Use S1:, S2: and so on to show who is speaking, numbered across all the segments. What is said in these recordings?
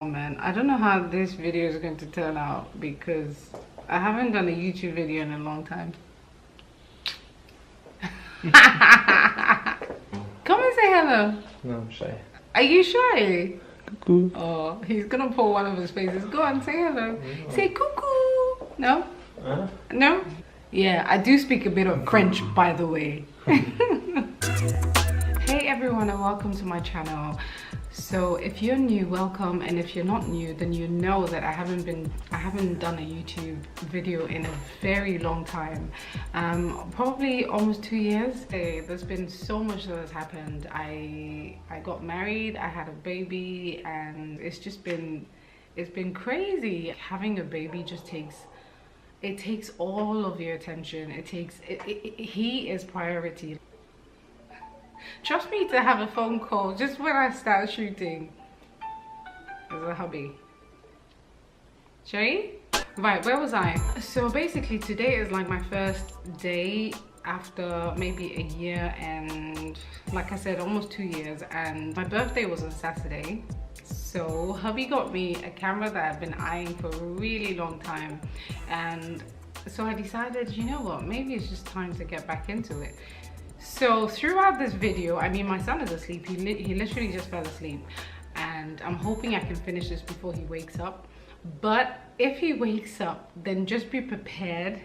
S1: Oh man, I don't know how this video is going to turn out because I haven't done a YouTube video in a long time. Come and say hello.
S2: No, I'm shy.
S1: Are you shy?
S2: Cuckoo.
S1: Oh, he's gonna pull one of his faces. Go on, say hello. Say cuckoo. No? No? Yeah, I do speak a bit of French, by the way. Hey everyone, and welcome to my channel. So if you're new, welcome, and if you're not new, then you know that I haven't done a YouTube video in a very long time, probably almost 2 years. There's been so much that has happened. I got married, I had a baby, and it's been crazy. Having a baby just takes all of your attention. He is priority. Trust me to have a phone call just when I start shooting. As a hubby. Shay? Right, where was I? So basically today is like my first day after maybe a year and, like I said, almost 2 years, and my birthday was on Saturday. So hubby got me a camera that I've been eyeing for a really long time, and so I decided, you know what, maybe it's just time to get back into it. So throughout this video, I mean, my son is asleep. He literally just fell asleep, and I'm hoping I can finish this before he wakes up. But if he wakes up, then just be prepared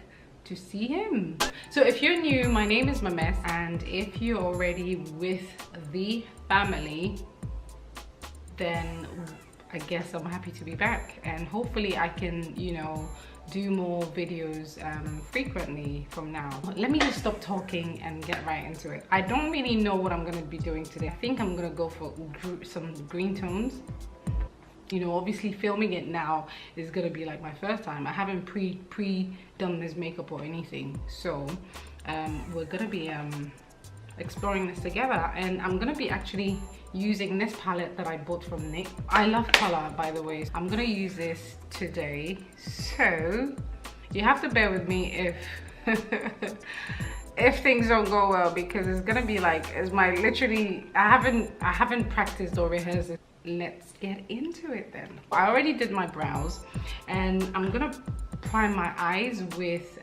S1: to see him. So if you're new, my name is Maames, and if you're already with the family, then I guess I'm happy to be back, and hopefully I can, you know, do more videos frequently from now. Let me just stop talking and get right into it. I don't really know what I'm gonna be doing today. I think I'm gonna go for some green tones. You know, obviously filming it now is gonna be like my first time. I haven't pre-done this makeup or anything. So we're gonna be exploring this together, and I'm gonna be actually using this palette that I bought from Nick. I love color, by the way. I'm gonna use this today, so you have to bear with me if if things don't go well, because it's gonna be like, it's my literally, I haven't practiced or rehearsed it. Let's get into it then. I already did my brows, and I'm gonna prime my eyes with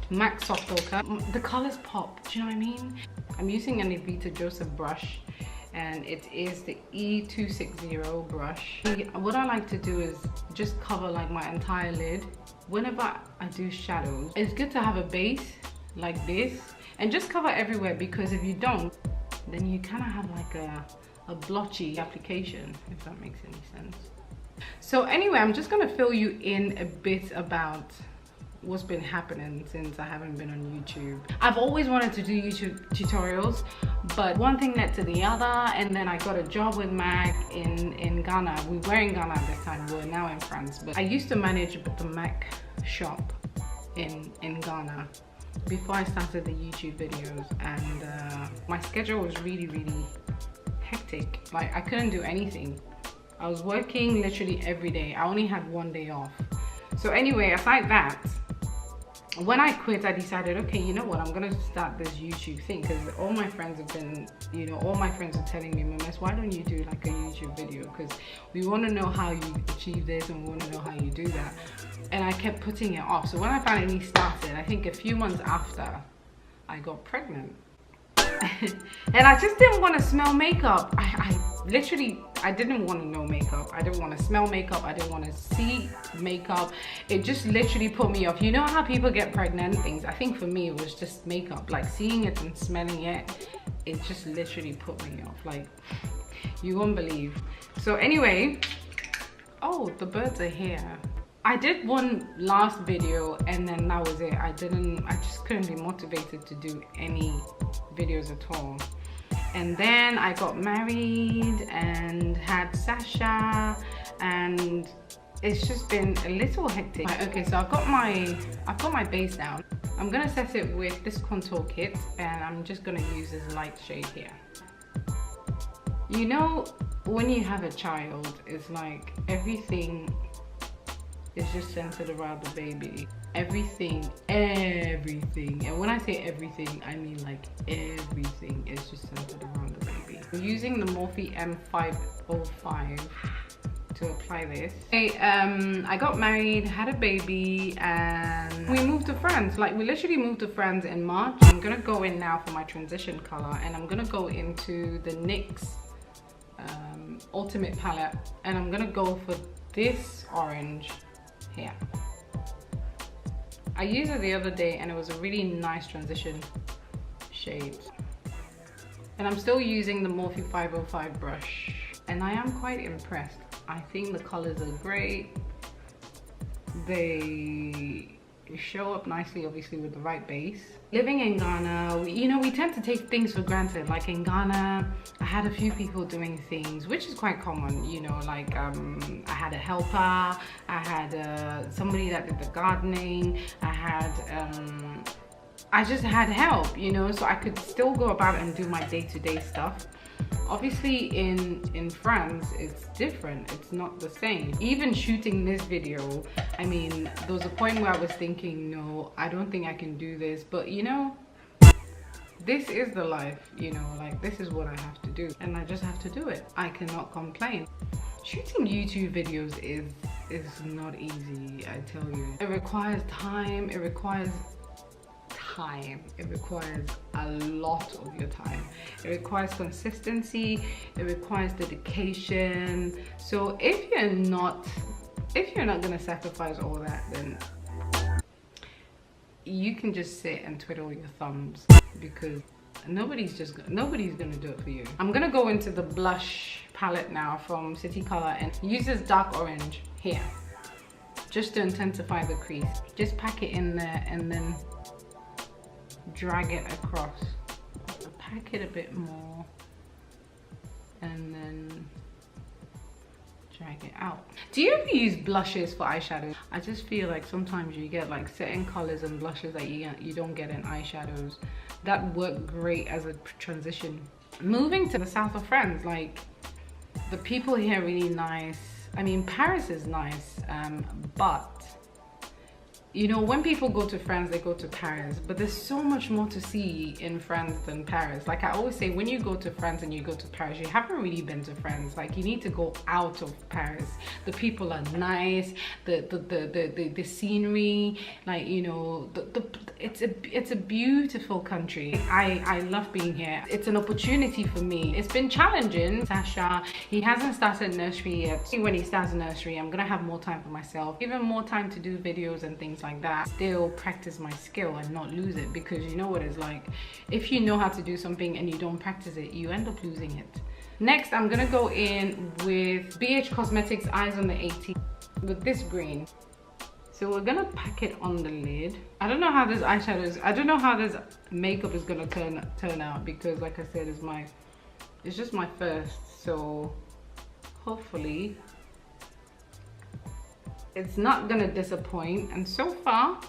S1: MAC soft ochre. The colors pop, do you know what I mean? I'm using an Vita Joseph brush, and it is the E260 brush. What I like to do is just cover like my entire lid whenever I do shadows. It's good to have a base like this and just cover everywhere, because if you don't, then you kind of have like a blotchy application, if that makes any sense. So anyway, I'm just gonna fill you in a bit about what's been happening since I haven't been on YouTube. I've always wanted to do YouTube tutorials, but one thing led to the other, and then I got a job with MAC in Ghana. We were in Ghana at this time, we're now in France, but I used to manage the MAC shop in Ghana before I started the YouTube videos, and my schedule was really hectic. Like, I couldn't do anything. I was working literally every day. I only had 1 day off. So anyway, aside that, when I quit, I decided, okay, you know what, I'm gonna start this YouTube thing, because all my friends have been, you know, all my friends are telling me, Maames, why don't you do like a YouTube video, because we want to know how you achieve this, and we want to know how you do that. And I kept putting it off. So when I finally started, I think a few months after, I got pregnant. And I just didn't want to smell makeup. I literally didn't want to know makeup. I didn't want to smell makeup. I didn't want to see makeup. It just literally put me off. You know how people get pregnant things? I think for me it was just makeup. Like, seeing it and smelling it, it just literally put me off. Like, you won't believe. So anyway, oh, the birds are here. I did one last video, and then that was it. I just couldn't be motivated to do any videos at all. And then I got married and had Sasha, and it's just been a little hectic. Right, okay, so I've got my base down. I'm gonna set it with this contour kit, and I'm just gonna use this light shade here. You know, when you have a child, it's like everything is just centered around the baby. Everything. And when I say everything, I mean like everything is just centered around the baby. I'm using the Morphe M505 to apply this. I got married, had a baby, and we moved to France. Like, we literally moved to France in March. I'm gonna go in now for my transition color, and I'm gonna go into the NYX Ultimate palette, and I'm gonna go for this orange here. I used it the other day and it was a really nice transition shade. And I'm still using the Morphe 505 brush, and I am quite impressed. I think the colors are great. They show up nicely, obviously, with the right base. Living in Ghana, we tend to take things for granted. Like in Ghana, I had a few people doing things, which is quite common, like I had a helper, I had somebody that did the gardening, I just had help, so I could still go about and do my day-to-day stuff. Obviously in France, it's different, it's not the same. Even shooting this video, I mean, there was a point where I was thinking, no, I don't think I can do this, but this is the life, like this is what I have to do, and I just have to do it. I cannot complain. Shooting YouTube videos is not easy, I tell you. It requires time, it requires a lot of your time. It requires consistency, it requires dedication. So if you're not gonna sacrifice all that, then you can just sit and twiddle your thumbs, because nobody's gonna do it for you. I'm gonna go into the blush palette now from City Color and use this dark orange here just to intensify the crease. Just pack it in there and then drag it across. Pack it a bit more and then drag it out. Do you ever use blushes for eyeshadows? I just feel like sometimes you get like certain colors and blushes that you don't get in eyeshadows that work great as a transition. Moving to the south of France, like the people here are really nice. I mean, Paris is nice, but when people go to France, they go to Paris, but there's so much more to see in France than Paris. Like I always say, when you go to France and you go to Paris, you haven't really been to France. Like you need to go out of Paris. The people are nice, the scenery, like it's a beautiful country. I love being here. It's an opportunity for me. It's been challenging. Sasha, he hasn't started nursery yet. When he starts nursery, I'm gonna have more time for myself, even more time to do videos and things like that. Still practice my skill and not lose it, because you know what it's like. If you know how to do something and you don't practice it, you end up losing it. Next, I'm gonna go in with BH Cosmetics Eyes on the 18 with this green. So we're gonna pack it on the lid. I don't know how this makeup is gonna turn out, because like I said, it's just my first, so hopefully it's not gonna disappoint. And so far,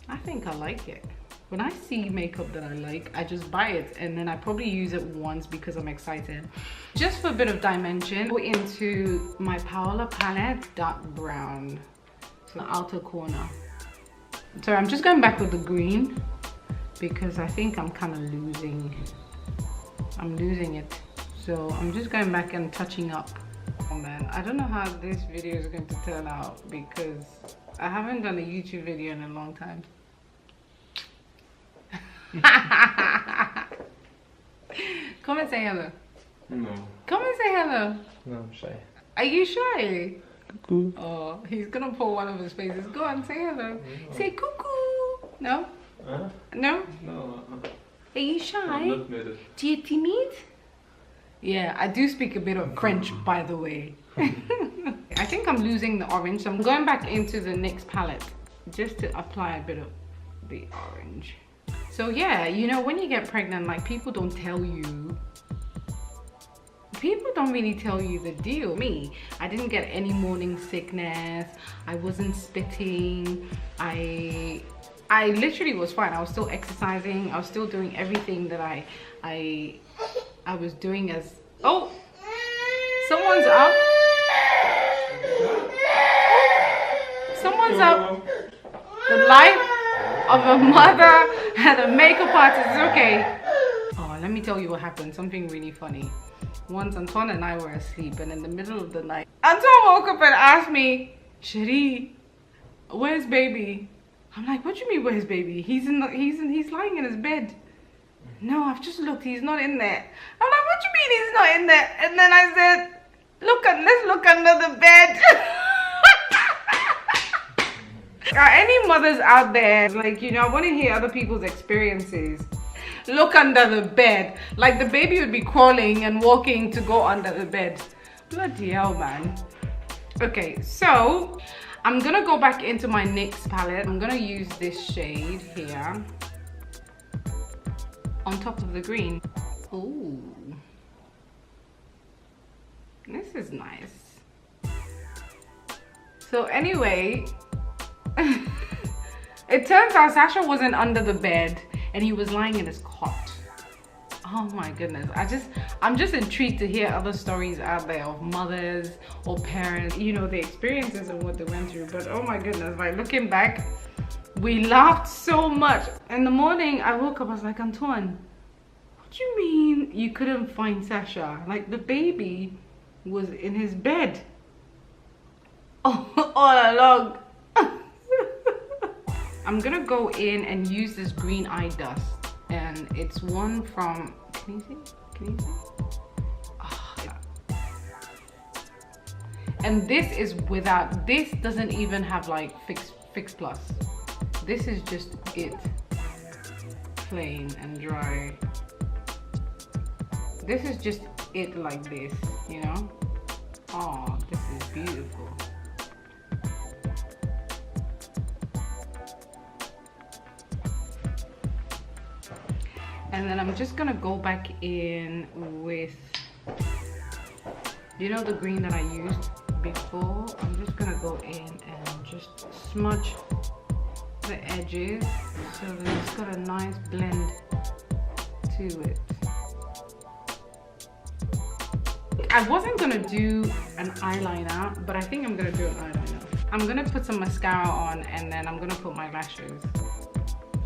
S1: I think I like it. When I see makeup that I like, I just buy it, and then I probably use it once because I'm excited. Just for a bit of dimension, go into my Paola palette, dark brown, so the outer corner. Sorry, I'm just going back with the green because I think I'm kind of losing it. So I'm just going back and touching up. Oh man, I don't know how this video is going to turn out, because I haven't done a YouTube video in a long time. Come and say hello.
S2: No.
S1: Come and say hello.
S2: No, I'm shy.
S1: Are you shy?
S2: Cuckoo.
S1: Oh, he's gonna pull one of his faces. Go on, say hello. No. Say cuckoo. No? No?
S2: No.
S1: Are you shy?
S2: I'm not mad.
S1: Do you timid? Yeah, I do speak a bit of French, by the way. I think I'm losing the orange, so I'm going back into the NYX palette just to apply a bit of the orange. So yeah, when you get pregnant, like people don't really tell you the deal. Me, I didn't get any morning sickness, I wasn't spitting, I literally was fine. I was still exercising, I was still doing everything that I was doing as... Oh, someone's up. Someone's up. The life of a mother and a makeup artist is okay. Oh, let me tell you what happened. Something really funny. once Antoine and I were asleep, and in the middle of the night, Antoine woke up and asked me, Cherie, where's baby? I'm like, what do you mean where's baby? He's lying in his bed. No, I've just looked, he's not in there. I'm like, what do you mean he's not in there? And then I said, let's look under the bed. Are any mothers out there, like, you know, I want to hear other people's experiences. Look under the bed. Like the baby would be crawling and walking to go under the bed. Bloody hell, man. Okay, so I'm gonna go back into my NYX palette. I'm gonna use this shade here on top of the green. Ooh, this is nice. So anyway, it turns out Sasha wasn't under the bed and he was lying in his cot. Oh my goodness, I'm just intrigued to hear other stories out there of mothers or parents, you know, the experiences and what they went through. But oh my goodness, like looking back, we laughed so much. In the morning I woke up, I was like, Antoine, what do you mean you couldn't find Sasha? Like the baby was in his bed all along. I'm gonna go in and use this green eye dust, and it's one from, can you see? Oh, yeah. And this is without, this doesn't even have like fix plus. This is just it, plain and dry. This is just it like this, you know? Oh, this is beautiful. And then I'm just gonna go back in with, you know, the green that I used before. I'm just gonna go in and just smudge the edges so that it's got a nice blend to it. I wasn't gonna do an eyeliner, but I think I'm gonna do an eyeliner. I'm gonna put some mascara on, and then I'm gonna put my lashes.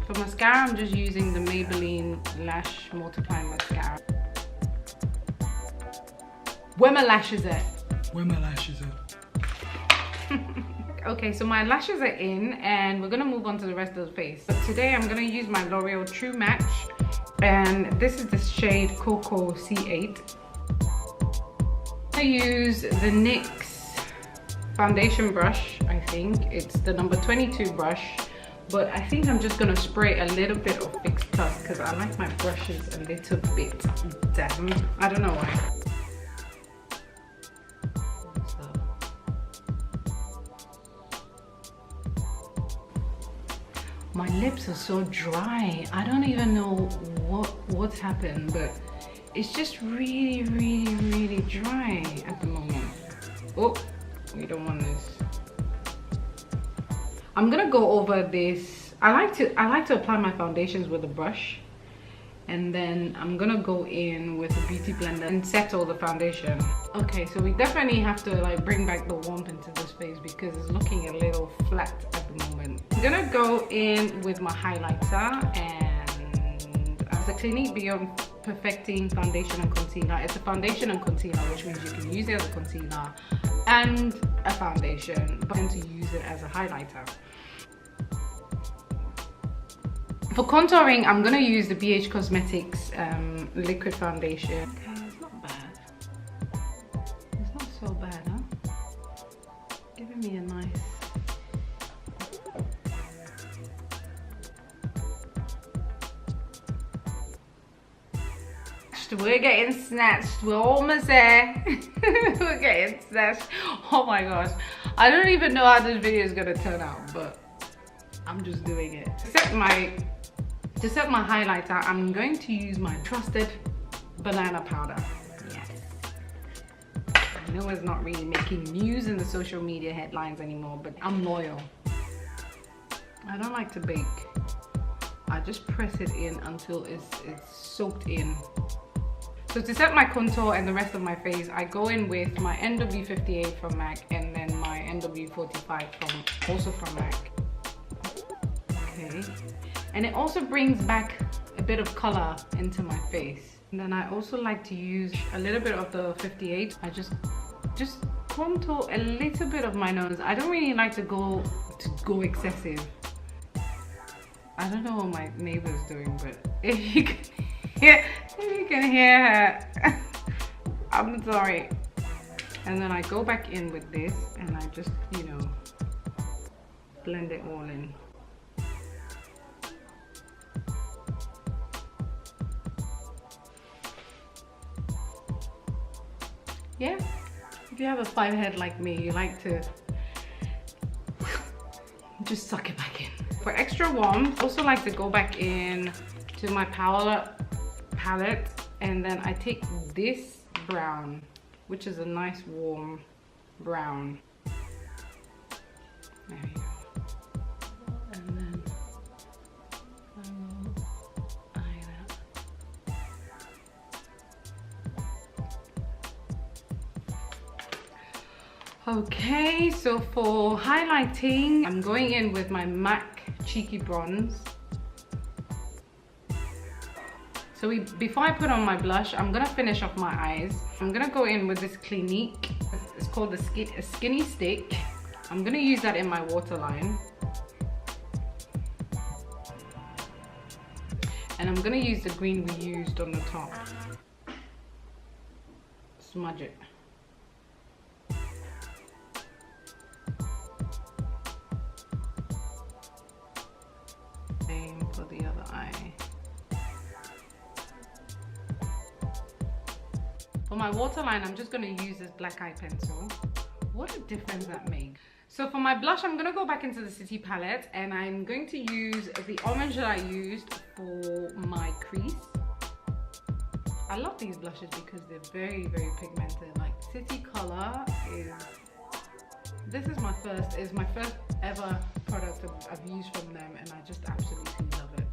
S1: For mascara, I'm just using the Maybelline Lash Multiply Mascara. Where my lashes at?
S2: Where my lashes at?
S1: Okay, so my lashes are in, and we're gonna move on to the rest of the face. But today I'm gonna use my L'Oreal True Match, and this is the shade Cocoa C8. I use the NYX foundation brush, I think. It's the number 22 brush. But I think I'm just gonna spray a little bit of Fix Plus because I like my brushes a little bit damp. I don't know why. My lips are so dry. I don't even know what's happened, but it's just really dry at the moment. Oh, we don't want this. I'm gonna go over this. I like to apply my foundations with a brush, and then I'm gonna go in with a beauty blender and settle the foundation. Okay, so we definitely have to like bring back the warmth into this face because it's looking a little flat at the moment. I'm gonna go in with my highlighter, and as a Clinique Beyond Perfecting Foundation and Concealer, it's a foundation and concealer, which means you can use it as a concealer and a foundation, but then to use it as a highlighter. For contouring, I'm gonna use the BH Cosmetics liquid foundation. Okay, it's not bad. It's not so bad, huh? Giving me a nice. We're getting snatched. We're almost there. We're getting snatched. Oh my gosh. I don't even know how this video is gonna turn out, but I'm just doing it. To set my highlighter, I'm going to use my trusted banana powder. Yes. I know it's not really making news in the social media headlines anymore, but I'm loyal. I don't like to bake. I just press it in until it's soaked in. So to set my contour and the rest of my face, I go in with my NW58 from MAC and then my NW45 also from MAC. Okay. And it also brings back a bit of color into my face. And then I also like to use a little bit of the 58. I just contour a little bit of my nose. I don't really like to go excessive. I don't know what my neighbor's doing, but if you can hear her, I'm sorry. And then I go back in with this and I just, you know, blend it all in. Yeah, if you have a 5 head like me, you like to just suck it back in. For extra warmth, I also like to go back in to my Paola palette, and then I take this brown, which is a nice warm brown. There you go. And then I will eye that. Okay, so for highlighting, I'm going in with my MAC Cheeky Bronze. So before I put on my blush, I'm gonna finish off my eyes. I'm gonna go in with this Clinique. It's called a Skinny Stick. I'm gonna use that in my waterline. And I'm gonna use the green we used on the top. Smudge it. Same for the other eye. For my waterline, I'm just going to use this black eye pencil. What a difference that makes. So for my blush, I'm going to go back into the City palette and I'm going to use the orange that I used for my crease. I love these blushes because they're very, very pigmented. Like City color this is my first ever product I've used from them, and I just absolutely love it.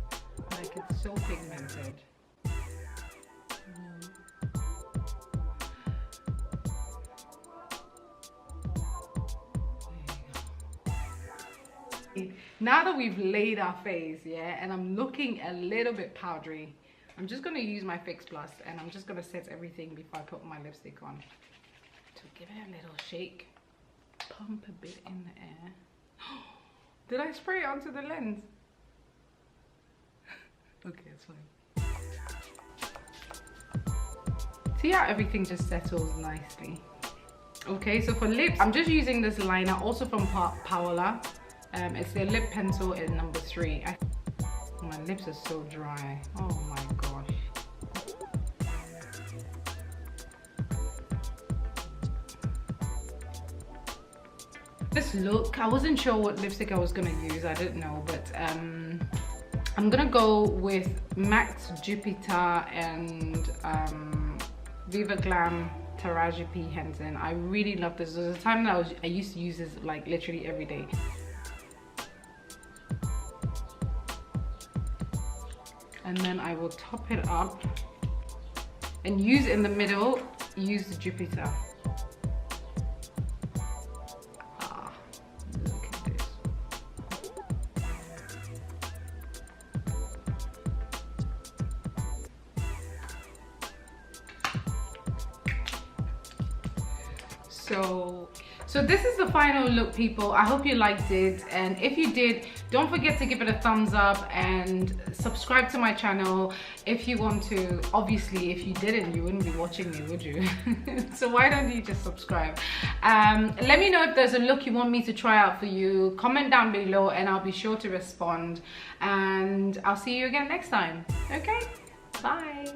S1: Like, it's so pigmented. Now that we've laid our face, yeah, and I'm looking a little bit powdery, I'm just going to use my Fix Plus and I'm just going to set everything before I put my lipstick on. To give it a little shake, pump a bit in the air. Did I spray it onto the lens? Okay, it's fine. See how everything just settles nicely. Okay, so for lips, I'm just using this liner, also from Paola. It's their lip pencil in number 3. My lips are so dry. Oh my gosh. This look, I wasn't sure what lipstick I was gonna use. I didn't know, but I'm gonna go with Max Jupiter and Viva Glam Traji P Henson. I really love this. There was a time that I used to use this like literally every day. And then I will top it up and use in the middle, use the Jupiter. Ah, look at this. So this is the final look, people. I hope you liked it, and if you did, don't forget to give it a thumbs up and subscribe to my channel if you want to. Obviously, if you didn't, you wouldn't be watching me, would you? So why don't you just subscribe? Let me know if there's a look you want me to try out for you. Comment down below and I'll be sure to respond, and I'll see you again next time. Okay, bye.